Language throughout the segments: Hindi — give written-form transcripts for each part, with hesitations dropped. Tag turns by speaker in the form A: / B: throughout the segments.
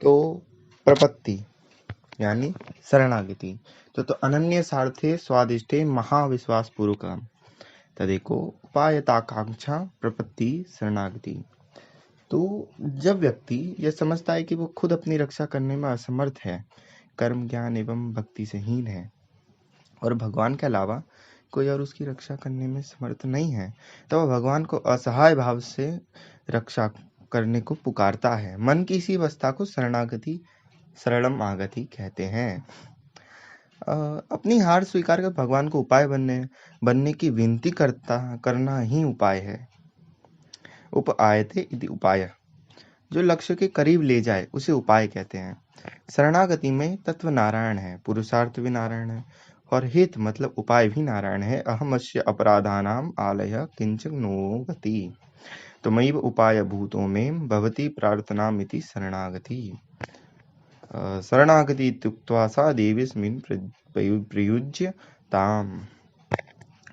A: तो प्रपत्ति यानी शरणागति। तो अनन्य सार्थे स्वादिष्टे महाविश्वास पूर्वकम तदेको उपायताकांक्षा प्रपत्ति शरणागति। तो जब व्यक्ति यह समझता है कि वो खुद अपनी रक्षा करने में असमर्थ है, कर्म ज्ञान एवं भक्ति से हीन है और भगवान के अलावा कोई और उसकी रक्षा करने में समर्थ नहीं है, तो वह भगवान को असहाय भाव से रक्षा करने को पुकारता है। मन की इसी अवस्था को शरणागति शरणम आगति कहते हैं। अपनी हार स्वीकार कर भगवान को उपाय बनने की विनती करना ही उपाय है। उपआयते इति उपाय, जो लक्ष्य के करीब ले जाए उसे उपाय कहते हैं। शरणागति में तत्व नारायण है, पुरुषार्थ भी नारायण है और हित मतलब उपाय भी नारायण है। अहमस्य अपराधानाम आलय किंच नो गति, तो मयि उपाय भूतों में भवती प्रार्थनामिति शरणागति। शरणागति इत्युक्त्वा सा देवीस्मिन् प्रयुज्य ताम,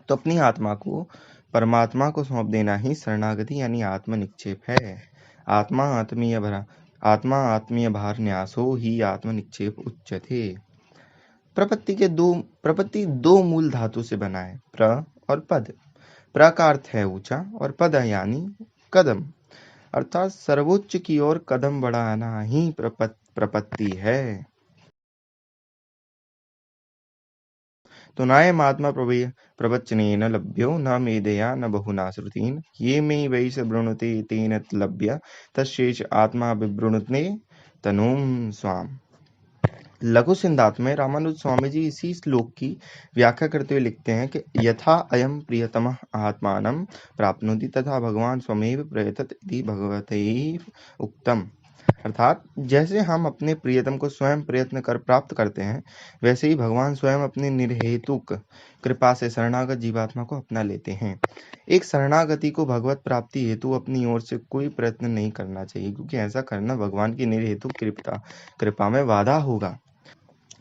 A: तो अपनी आत्मा को परमात्मा को सौंप देना ही शरणागति यानी आत्मनिक्षेप है। आत्मा आत्मीय भार न्यासो ही आत्मनिक्षेप उच्यते। प्रपत्ति दो मूल धातु से बना है, प्र और पद। प्र का अर्थ है ऊंचा और पद यानी कदम, अर्थात सर्वोच्च की ओर कदम बढ़ाना ही प्रपत्ति है। तो नायमात्मा प्रवचनेन लभ्यो न मेधया न बहुना श्रुतीन् ये मे वैष वृणुते तेन लभ्य तस्येष आत्मा विवृणुते तनुम स्वाम। लघु सिद्धांत में रामानुज स्वामी जी इसी श्लोक की व्याख्या करते हुए लिखते हैं कि यथा अयम प्रियतमः आत्मानं प्राप्नोति तथा भगवान स्वमेव प्रयतत इति भगवतैः उक्तम। अर्थात जैसे हम अपने प्रियतम को स्वयं प्रयत्न कर प्राप्त करते हैं, वैसे ही भगवान स्वयं अपनी निर्हेतुक कृपा से शरणागत जीवात्मा को अपना लेते हैं। एक शरणागति को भगवत प्राप्ति हेतु अपनी ओर से कोई प्रयत्न नहीं करना चाहिए, क्योंकि ऐसा करना भगवान की निर्हेतुक कृपा में बाधा होगा।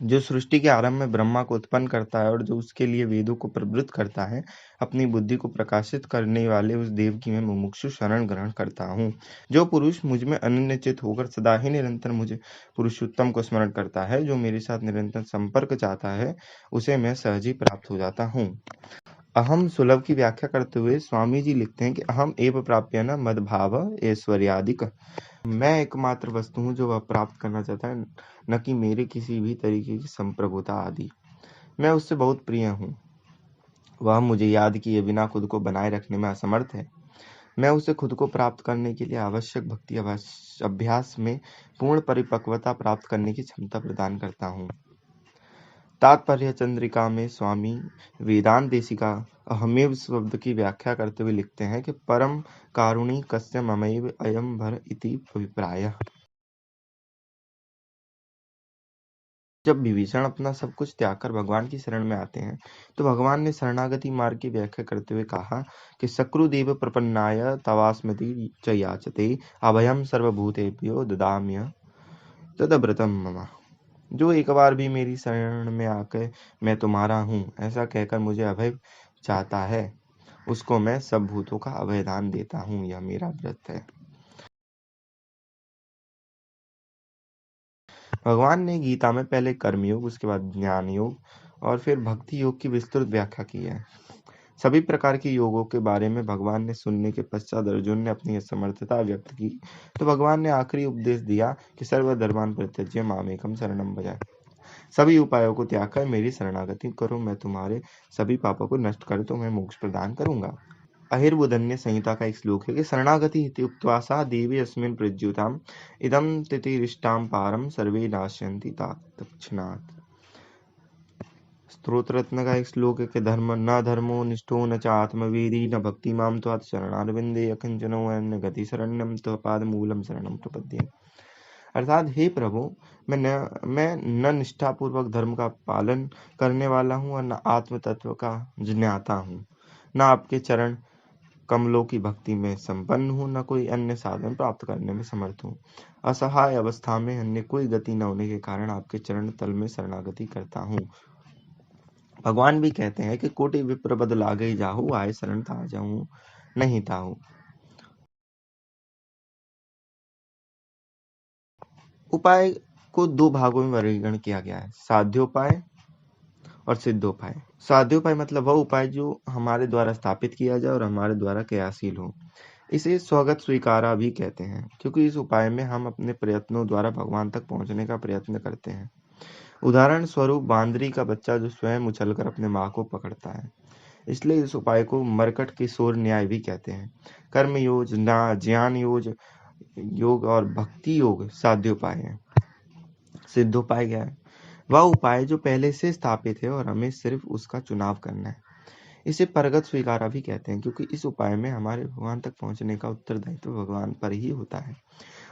A: जो सृष्टि के आरंभ में ब्रह्मा को उत्पन्न करता है और जो उसके लिए वेदों को प्रवृत्त करता है, अपनी बुद्धि को प्रकाशित करने वाले उस देव की मैं मुमुक्षु शरण ग्रहण करता हूँ। जो पुरुष मुझ में अनन्यचित होकर सदा ही निरंतर मुझे पुरुषोत्तम को स्मरण करता है, जो मेरे साथ निरंतर संपर्क चाहता है, उसे मैं सहज ही प्राप्त हो जाता हूँ। अहम सुलभ की व्याख्या करते हुए स्वामी जी लिखते हैं कि अहम एव प्राप्य न मदभाव ऐश्वर्यादिक, मैं एकमात्र वस्तु हूँ जो वह प्राप्त करना चाहता है, न कि मेरे किसी भी तरीके की संप्रभुता आदि। मैं उससे बहुत प्रिय हूँ, वह मुझे याद किए बिना खुद को बनाए रखने में असमर्थ है। मैं उसे खुद को प्राप्त करने के लिए आवश्यक भक्ति अभ्यास में पूर्ण परिपक्वता प्राप्त करने की क्षमता प्रदान करता हूँ। तात्पर्य चंद्रिका में स्वामी वेदांत देशिका अहमेव शब्द की व्याख्या करते हुए लिखते हैं कि परम कारुणी कस्य ममैव अयम भर इति अभिप्रायः। जब विभीषण अपना सब कुछ त्याग कर भगवान की शरण में आते हैं, तो भगवान ने शरणागति मार्ग की व्याख्या करते हुए कहा कि सकृदेव प्रपन्नाय तवास्मति च याचते अभयम सर्वभूतेभ्यो ददाम्य तदव्रतम मम। जो एक बार भी मेरी शरण में आकर मैं तुम्हारा हूँ ऐसा कहकर मुझे अभय चाहता है, उसको मैं सब भूतों का अभयदान देता हूँ, यह मेरा व्रत है। भगवान ने गीता में पहले कर्मयोग, उसके बाद ज्ञान योग और फिर भक्ति योग की विस्तृत व्याख्या की है। सभी प्रकार के योगों के बारे में भगवान ने सुनने के पश्चात अर्जुन ने अपनी असमर्थता व्यक्त की, तो भगवान ने आखिरी उपदेश दिया कि सर्वधर्मान् परित्यज्य मामेकं शरणं व्रज। सभी उपायों को त्याग कर मेरी शरणागति करो, मैं तुम्हारे सभी पापों को नष्ट कर तो मैं मोक्ष प्रदान करूंगा। अहिर्बुदन्य संहिता का एक श्लोक है कि शरणागति इति उक्त्वा सा देवी अस्मिन् प्रज्युताम इदं तितिरिष्टां पारम सर्वे नाश्यन्ति तत्क्षणात्। स्तोत्ररत्न का एक श्लोक है कि धर्मो निष्ठो न च आत्मवेदी न भक्ति माम त्वात् शरणारविंदे अकिंचनो अन्य गति शरण्यम त्वपाद मूलम शरणम प्रपद्ये। अर्थात हे प्रभु, मैं न निष्ठापूर्वक धर्म का पालन करने वाला हूँ और न आत्म तत्व का ज्ञाता हूँ, न आपके चरण कमलों की भक्ति में संपन्न हूँ, न कोई अन्य साधन प्राप्त करने में समर्थ हूँ। असहाय अवस्था में अन्य कोई गति न होने के कारण आपके चरण तल में शरणागति करता हूँ। भगवान भी कहते हैं कि कोटि विप्र बद लागे जाहू, आए शरण ता जाऊं नहीं ताहू। उपाय को दो भागों में वर्गीकरण किया गया है, साध्योपाय और सिद्धोपाय। साध्योपाय मतलब वह उपाय जो हमारे द्वारा स्थापित किया जाए और हमारे द्वारा क्रियाशील हो। इसे स्वगत स्वीकारा भी कहते हैं, क्योंकि इस उपाय में हम अपने प्रयत्नों द्वारा भगवान तक पहुंचने का प्रयत्न करते हैं। उदाहरण स्वरूप बांदरी का बच्चा जो स्वयं उछलकर अपने माँ को पकड़ता है। इसलिए इस उपाय को मरकट किशोर न्याय भी कहते हैं। कर्म योग, ज्ञान योग, योग और भक्ति योग साध्योपाय है। सिद्धोपाय क्या है? वह उपाय जो पहले से स्थापित है और हमें सिर्फ उसका चुनाव करना है। इसे परगत स्वीकारा भी कहते हैं, क्योंकि इस उपाय में हमारे भगवान तक पहुंचने का उत्तरदायित्व भगवान पर ही होता है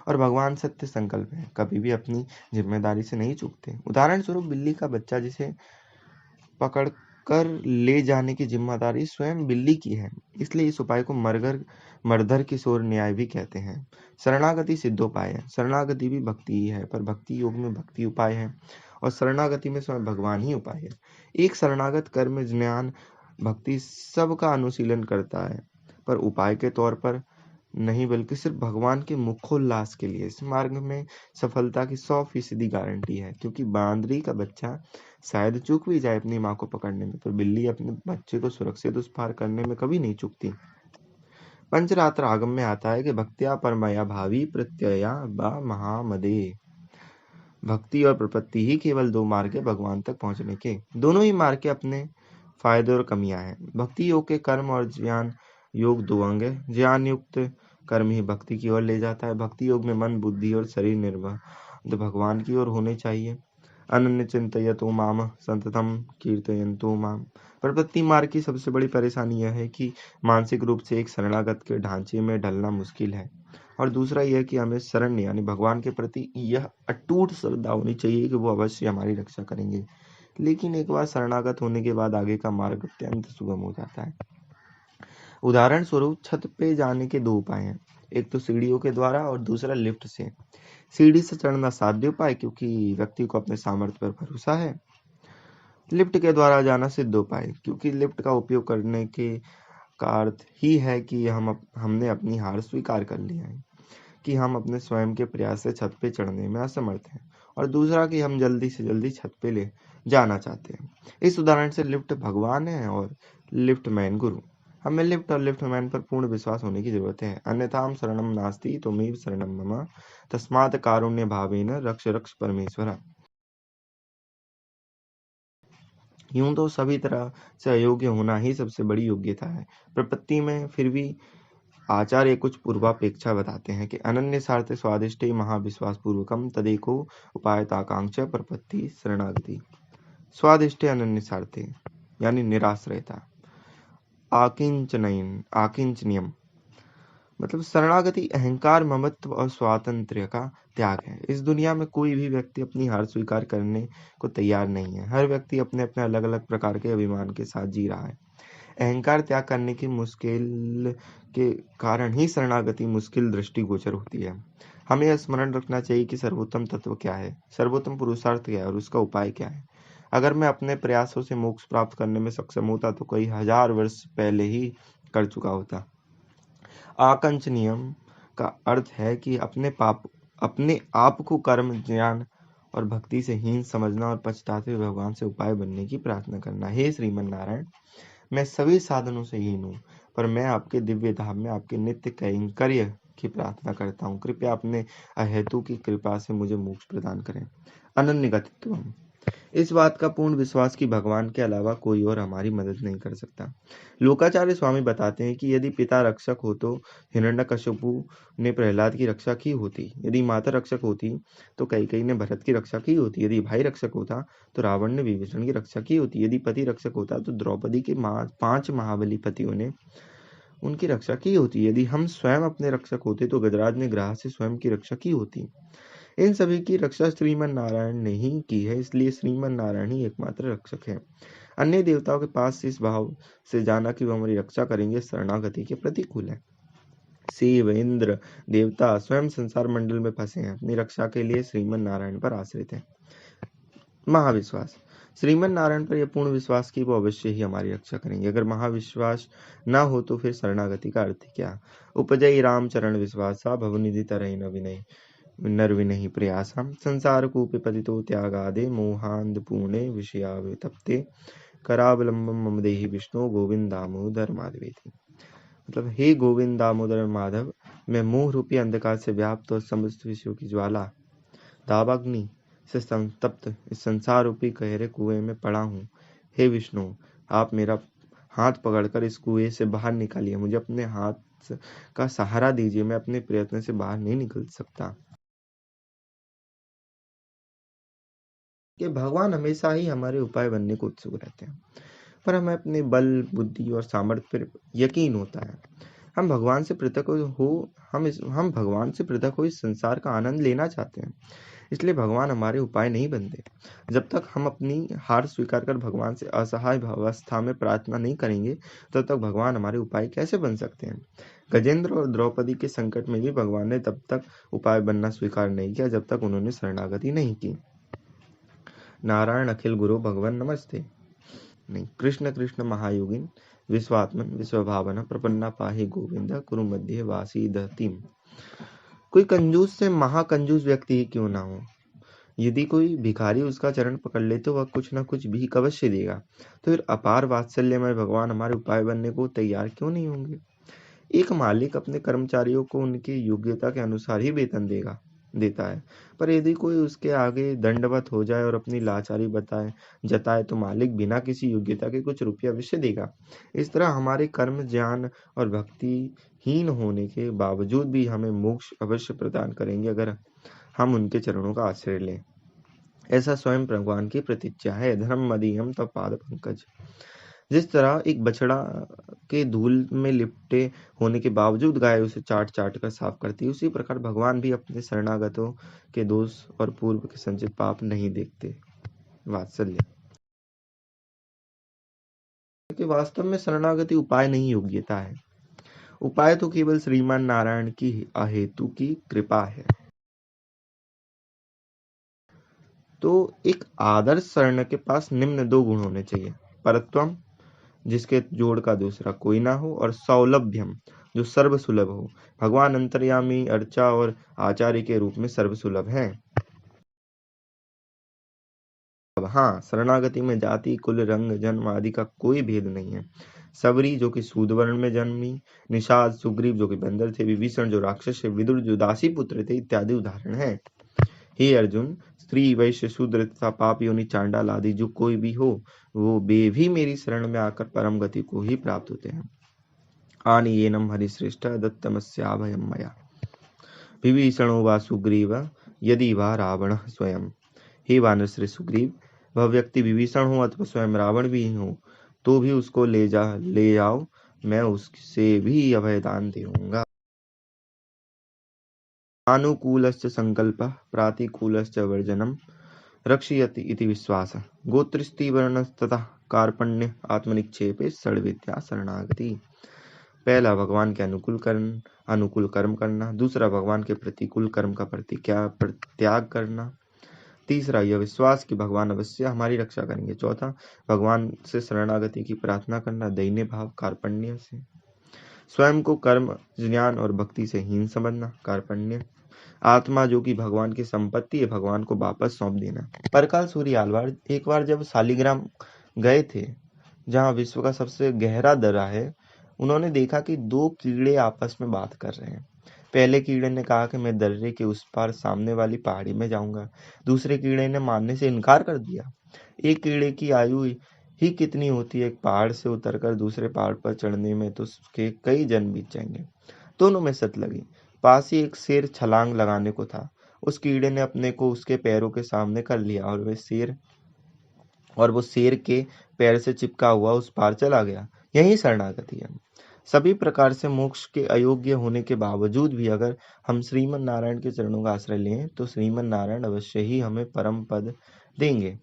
A: और भगवान सत्य संकल्प है, कभी भी अपनी जिम्मेदारी से नहीं चूकते। उदाहरण स्वरूप बिल्ली का बच्चा जिसे पकड़कर ले जाने की जिम्मेदारी स्वयं बिल्ली की है, इसलिए इस उपाय को मरधर किशोर न्याय भी कहते हैं। शरणागति सिद्धोपाय है। शरणागति भी भक्ति ही है, पर भक्ति योग में भक्ति उपाय है और शरणागति में स्वयं भगवान ही उपाय है। एक शरणागत कर्म, ज्ञान, भक्ति सब का अनुशीलन करता है, पर उपाय के तौर पर नहीं, बल्कि सिर्फ भगवान के मुखोल्लास के लिए। इस मार्ग में सफलता की 100% गारंटी है, क्योंकि बांदरी का बच्चा शायद चूक भी जाए अपनी माँ को पकड़ने में, पर बिल्ली अपने बच्चे को सुरक्षित उस पार करने में कभी नहीं चूकती। पंचरात्र आगम में आता है कि भक्त्या परमया भावी प्रत्यया बा महामदे। भक्ति और प्रपत्ति ही केवल दो मार्ग है भगवान तक पहुंचने के। दोनों ही मार्ग के अपने फायदे और कमियां हैं। भक्ति योग के कर्म और ज्ञान योग दो अंग है। ज्ञान युक्त कर्म ही भक्ति की ओर ले जाता है। भक्ति योग में मन, बुद्धि और शरीर निर्बंध भगवान की ओर होने चाहिए। अनन्य चिंतयतो माम संततम कीर्तयन्तो माम। प्रपत्ति मार्ग की सबसे बड़ी परेशानी यह है कि मानसिक रूप से एक शरणागत के ढांचे में ढलना मुश्किल है, और दूसरा यह कि हमें शरण यानी भगवान के प्रति यह अटूट श्रद्धा होनी चाहिए कि वो अवश्य हमारी रक्षा करेंगे। लेकिन एक बार शरणागत होने के बाद आगे का मार्ग अत्यंत सुगम हो जाता है। उदाहरण स्वरूप छत पे जाने के दो उपाय हैं, एक तो सीढ़ियों के द्वारा और दूसरा लिफ्ट से। सीढ़ी से चढ़ना साध्य उपाय, क्योंकि व्यक्ति को अपने सामर्थ्य पर भरोसा है। लिफ्ट के द्वारा जाना सिद्ध उपाय, क्योंकि लिफ्ट का उपयोग करने के का अर्थ ही है कि हमने अपनी हार स्वीकार कर लिया है, कि हम अपने स्वयं के प्रयास से छत पे चढ़ने में असमर्थ हैं, और दूसरा कि हम जल्दी से जल्दी छत पे ले जाना चाहते हैं। इस उदाहरण से लिफ्ट भगवान है और लिफ्ट मैन गुरु। हमें लिफ्ट और लिफ्ट मैन पर पूर्ण विश्वास होने की जरूरत है, अन्यथा शरणम नास्ति त्वमेव शरणम मम तस्मात् कारुण्य भावेन रक्ष रक्ष परमेश्वर। यूं तो सभी तरह से अयोग्य होना ही सबसे बड़ी योग्यता है। प्रपत्ति में फिर भी आचार्य कुछ पूर्वापेक्षा बताते हैं कि अनन्य स्वार्थ स्वादिष्टे महाविश्वास पूर्वकम तदेको उपायताकांक्षा प्रपत्ति शरणागति। स्वादिष्टे अनन्य स्वार्थे यानी निराश्रयता, आकिंचनियम मतलब शरणागति अहंकार, ममत्व और स्वातंत्र्य का त्याग है। इस दुनिया में कोई भी व्यक्ति अपनी हार स्वीकार करने को तैयार नहीं है। हर व्यक्ति अपने अपने अलग अलग प्रकार के अभिमान के साथ जी रहा है। अहंकार त्याग करने की मुश्किल के कारण ही शरणागति मुश्किल दृष्टिगोचर होती है। हमें यह स्मरण रखना चाहिए कि सर्वोत्तम तत्व क्या है, सर्वोत्तम पुरुषार्थ क्या है और उसका उपाय क्या है। अगर मैं अपने प्रयासों से मोक्ष प्राप्त करने में सक्षम होता तो कई हजार वर्ष पहले ही कर चुका होता। आकंचनीयम का अर्थ है कि अपने आप को कर्म, ज्ञान और भक्ति से हीन समझना और पछताते हुए भगवान से उपाय बनने की प्रार्थना करना। हे श्रीमन नारायण, मैं सभी साधनों से हीन हूँ, पर मैं आपके दिव्य धाम में आपके नित्य कैंकर्य की प्रार्थना करता हूँ। कृपया अपने अहेतु की कृपा से मुझे मोक्ष प्रदान करें। अनन्य गतित्वम, इस बात का पूर्ण विश्वास कि भगवान के अलावा कोई और हमारी मदद नहीं कर सकता। लोकाचार्य स्वामी बताते हैं कि यदि पिता रक्षक हो तो हिरण्यकश्यपु ने प्रहलाद की रक्षा की होती, यदि माता रक्षक होती तो कैकेयी ने भरत की रक्षा की होती, यदि भाई रक्षक होता तो रावण ने विभीषण की रक्षा की होती, यदि पति रक्षक होता तो द्रौपदी के 5 महाबली पतियों ने उनकी रक्षा की होती, यदि हम स्वयं अपने रक्षक होते तो गजराज ने ग्राह से स्वयं की रक्षा की होती। इन सभी की रक्षा श्रीमन नारायण ने ही की है, इसलिए श्रीमन नारायण ही एकमात्र रक्षक है। अन्य देवताओं के पास इस भाव से जाना कि वो हमारी रक्षा करेंगे शरणागति के प्रतिकूल है। शिव, इंद्र, देवता स्वयं संसार मंडल में फंसे हैं, अपनी रक्षा के लिए श्रीमन नारायण पर आश्रित हैं। महाविश्वास, श्रीमन नारायण पर यह पूर्ण विश्वास कि वो अवश्य ही हमारी रक्षा करेंगे। अगर महाविश्वास न हो तो फिर शरणागति का अर्थ क्या? उपजय राम चरण विश्वासा भवनिधि तरह न विनय। नर्विनहि प्रयासं संसारकूपे पतितो त्यागादे मोहान्धपूर्णे विषयावितप्ते करावलंबम मम देहि विष्णु गोविंद दामोदर माधवेति। मतलब हे गोविंद दामोदर माधव, मैं मोह रूपी अंधकार से व्याप्त और समस्त विषयों की ज्वाला दावाग्नि से संतप्त इस संसार रूपी गहरे कुएं में पड़ा हूँ। हे विष्णु, आप मेरा हाथ पकड़कर इस कुएं से बाहर निकालिए। मुझे अपने हाथ का सहारा दीजिए, मैं अपने प्रयत्न से बाहर नहीं निकल सकता। कि भगवान हमेशा ही हमारे उपाय बनने को उत्सुक रहते हैं, पर हमें अपने बल, बुद्धि और सामर्थ्य पर यकीन होता है। हम भगवान से पृथक हो हम भगवान से पृथक हो इस संसार का आनंद लेना चाहते हैं, इसलिए भगवान हमारे उपाय नहीं बनते। जब तक हम अपनी हार स्वीकार कर भगवान से असहाय अवस्था में प्रार्थना नहीं करेंगे, तब तक भगवान हमारे उपाय कैसे बन सकते हैं। गजेंद्र और द्रौपदी के संकट में भी भगवान ने तब तक उपाय बनना स्वीकार नहीं किया जब तक उन्होंने शरणागति नहीं की। नारायण अखिल गुरु भगवान नमस्ते। नहीं, कृष्ण कृष्ण महायोगिन विश्वात्मन विश्वभावना प्रपन्ना पाहि गोविंद कुरु मध्य वासी दहतीम। कोई कंजूस से महाकंजूस व्यक्ति ही क्यों ना हो, यदि कोई भिखारी उसका चरण पकड़ ले तो वह कुछ न कुछ भीख अवश्य देगा। तो फिर अपार वात्सल्यमय भगवान हमारे उपाय बनने को तैयार क्यों नहीं होंगे। एक मालिक अपने कर्मचारियों को उनकी योग्यता के अनुसार ही वेतन देता है, पर यदि कोई उसके आगे दंडवत हो जाए और अपनी लाचारी जताए तो मालिक बिना किसी योग्यता के कुछ रुपया अवश्य देगा। इस तरह हमारे कर्म, ज्ञान और भक्ति हीन होने के बावजूद भी हमें मोक्ष अवश्य प्रदान करेंगे अगर हम उनके चरणों का आश्रय लें। ऐसा स्वयं भगवान की प्रतिज्ञा है, धर्म मदीयम तब पाद पंकज। जिस तरह एक बछड़ा के धूल में लिपटे होने के बावजूद गाय उसे चाट चाट कर साफ करती है, उसी प्रकार भगवान भी अपने शरणागतों के दोष और पूर्व के संचित पाप नहीं देखते। वात्सल्य कि वास्तव में शरणागति उपाय नहीं, योग्यता है। उपाय तो केवल श्रीमान नारायण की अहेतु की कृपा है। तो एक आदर्श शरण के पास निम्न दो गुण होने चाहिए: परत्वम, जिसके जोड़ का दूसरा कोई ना हो, और सौलभ्यम, जो सर्वसुलभ हो। भगवान अंतर्यामी, अर्चा और आचार्य के रूप में सर्वसुलभ हैं। अब हाँ, शरणागति में जाति, कुल, रंग, जन्म आदि का कोई भेद नहीं है। सबरी जो कि सूद वर्ण में जन्मी, निषाद, सुग्रीव जो कि बंदर थे, विभीषण जो राक्षस है, विदुर जो दासी पुत्र थे, इत्यादि उदाहरण है। हे अर्जुन, स्त्री, वैश्य, शूद्र तथा पाप योनि, चांडाल आदि जो कोई भी हो, वो वे भी मेरी शरण में आकर परम गति को ही प्राप्त होते हैं। आनियेनम हरिश्रेष्ठ दत्तमस्याभयम मया विभीषणो वा सुग्रीव यदि वा रावण स्वयं। हे वानर श्रेष्ठ सुग्रीव, वह व्यक्ति विभीषण हो अथवा स्वयं रावण भी हो, तो भी उसको ले जाओ, मैं उससे भी अभयदान दूंगा। अनुकूलश्च संकल्पः प्रातिकूलश्च वर्जनम् रक्षयति इति विश्वासः। गोत्रस्ति वर्णस्ततः कार्पण्य आत्मनिक्षेपे षड्विद्या शरणागति। पहला, भगवान के अनुकूल कर्म करना। दूसरा, भगवान के प्रतिकूल कर्म का त्याग करना। तीसरा, यह विश्वास कि भगवान अवश्य हमारी रक्षा करेंगे। चौथा, भगवान से शरणागति की प्रार्थना करना दैन्य भाव कार्पण्य से। स्वयं को कर्म, ज्ञान और भक्ति से हीन समझना कार्पण्य। आत्मा जो कि भगवान की संपत्ति है, भगवान को वापस सौंप देना। परकाल सूरी आलवार एक बार जब शालिग्राम गए थे, जहाँ विश्व का सबसे गहरा दर्रा है, उन्होंने देखा कि दो कीड़े आपस में बात कर रहे हैं। पहले कीड़े ने कहा कि मैं दर्रे के उस पार सामने वाली पहाड़ी में जाऊंगा। दूसरे कीड़े ने मानने से इनकार कर दिया। एक कीड़े की आयु ही कितनी होती है, एक पहाड़ से उतरकर दूसरे पहाड़ पर चढ़ने में तो उसके कई जन्म बीत जाएंगे। दोनों में सत लगी। पास ही एक शेर छलांग लगाने को था। उस कीड़े ने अपने को उसके पैरों के सामने कर लिया और वो शेर के पैर से चिपका हुआ उस पार चला गया। यही शरणागति है। सभी प्रकार से मोक्ष के अयोग्य होने के बावजूद भी अगर हम श्रीमन नारायण के चरणों का आश्रय लें तो श्रीमन नारायण अवश्य ही हमें परम पद देंगे।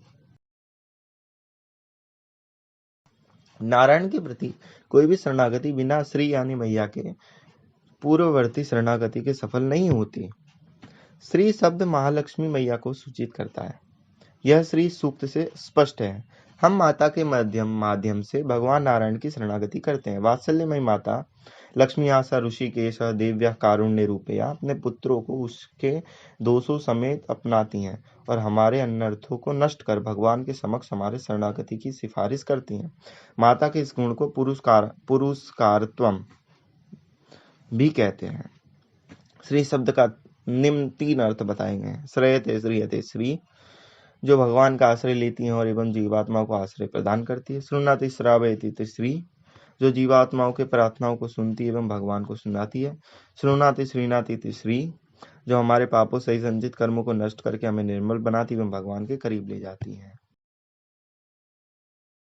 A: नारायण के प्रति कोई भी शरणागति बिना श्री यानी मैया के पूर्ववर्ती शरणागति के सफल नहीं होती। श्री शब्द महालक्ष्मी मैया को सूचित करता है। यह श्री सूक्त से स्पष्ट है। हम माता के माध्यम से भगवान नारायण की शरणागति करते हैं। वात्सल्यमयी माता लक्ष्मी आशा ऋषिकेश देव्या कारुण्य रूपया अपने पुत्रों को उसके दोषों समेत अपनाती हैं और हमारे अनर्थों को नष्ट कर भगवान के समक्ष हमारे शरणागति की सिफारिश करती हैं। माता के इस गुण को पुरुषकारत्वम भी कहते हैं। श्री शब्द का निम्न 3 अर्थ बताए गए हैं। श्रेयते श्रीयते श्री, जो भगवान का आश्रय लेती हैं और एवं जीवात्माओं को आश्रय प्रदान करती है। श्रृणाति श्रावयति श्री, जो जीवात्माओं के प्रार्थनाओं को सुनती है एवं भगवान को सुनाती है। श्रृणाति श्रीणाति श्री, जो हमारे पापों से संचित कर्मों को नष्ट करके हमें निर्मल बनाती एवं भगवान के करीब ले जाती है।